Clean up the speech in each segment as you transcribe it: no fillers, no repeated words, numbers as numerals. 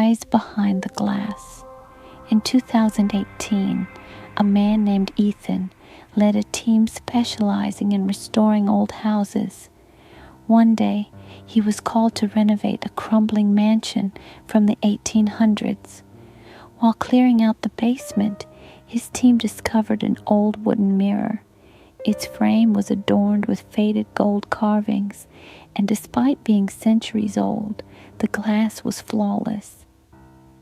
eyes behind the glass. In 2018, a man named Ethan led a team specializing in restoring old houses. One day, he was called to renovate a crumbling mansion from the 1800s. While clearing out the basement, his team discovered an old wooden mirror. Its frame was adorned with faded gold carvings, and despite being centuries old, the glass was flawless.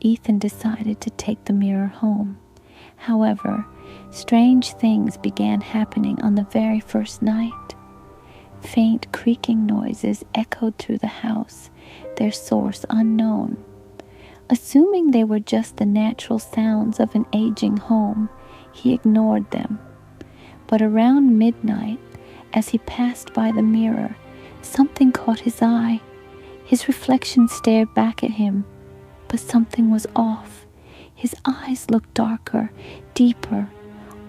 Ethan decided to take the mirror home. However, strange things began happening on the very first night. Faint creaking noises echoed through the house, their source unknown. Assuming they were just the natural sounds of an aging home, he ignored them. But around midnight, as he passed by the mirror, something caught his eye. His reflection stared back at him, but something was off. His eyes looked darker, deeper,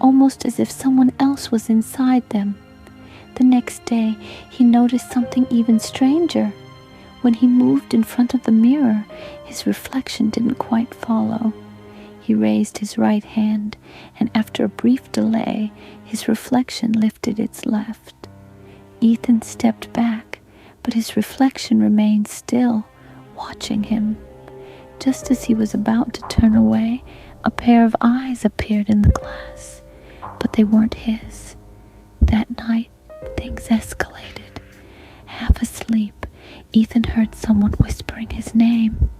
almost as if someone else was inside them. The next day, he noticed something even stranger. When he moved in front of the mirror, his reflection didn't quite follow. He raised his right hand, and after a brief delay, his reflection lifted its left. Ethan stepped back, but his reflection remained still, watching him. Just as he was about to turn away, a pair of eyes appeared in the glass, but they weren't his. That night, things escalated. Half asleep, Ethan heard someone whispering his name.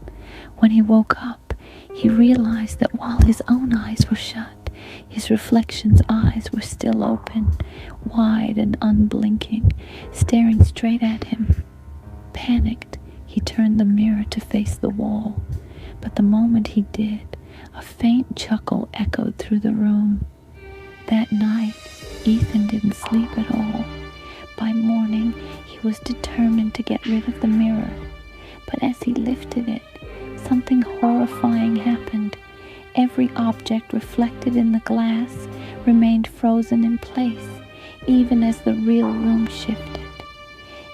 When he woke up, he realized that while his own eyes were shut, his reflection's eyes were still open, wide and unblinking, staring straight at him. Panicked, he turned the mirror to face the wall, but the moment he did, a faint chuckle echoed through the room. That night, Ethan didn't sleep at all. By morning, he was determined to get rid of the mirror. But as he lifted it, something horrifying happened. Every object reflected in the glass remained frozen in place, even as the real room shifted.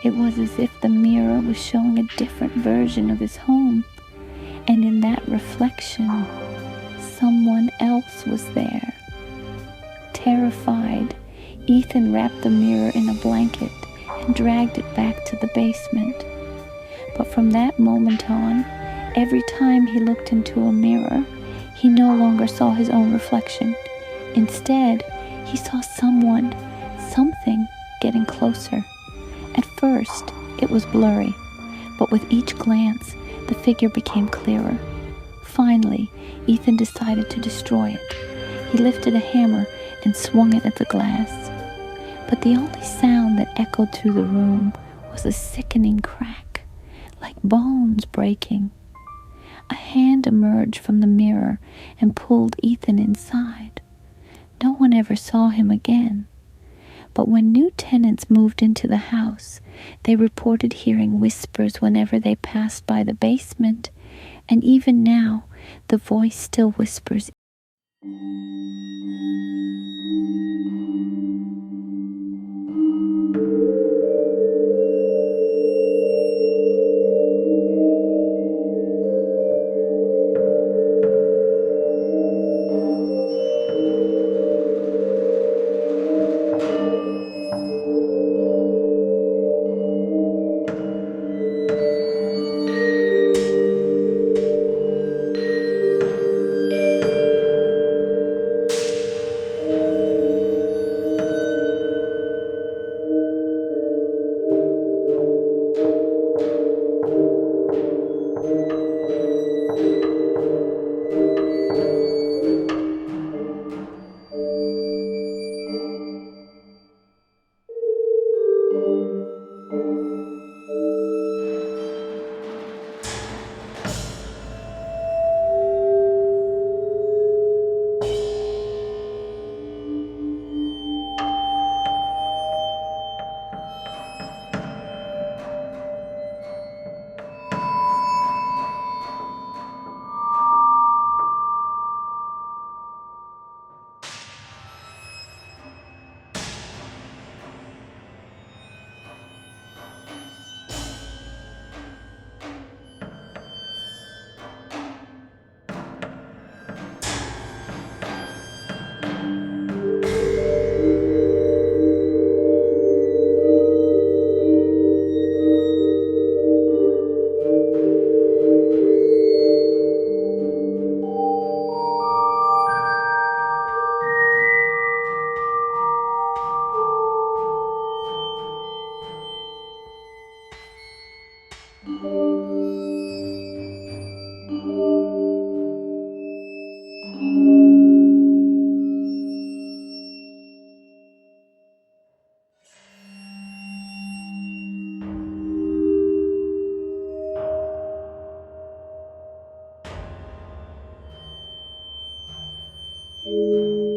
It was as if the mirror was showing a different version of his home, and in that reflection, someone else was there. Terrified, Ethan wrapped the mirror in a blanket and dragged it back to the basement. But from that moment on, every time he looked into a mirror, he no longer saw his own reflection. Instead, he saw something getting closer. At first, it was blurry, but with each glance, the figure became clearer. Finally, Ethan decided to destroy it. He lifted a hammer and swung it at the glass. But the only sound that echoed through the room was a sickening crack, like bones breaking. A hand emerged from the mirror and pulled Ethan inside. No one ever saw him again. But when new tenants moved into the house, they reported hearing whispers whenever they passed by the basement, and even now, the voice still whispers. you.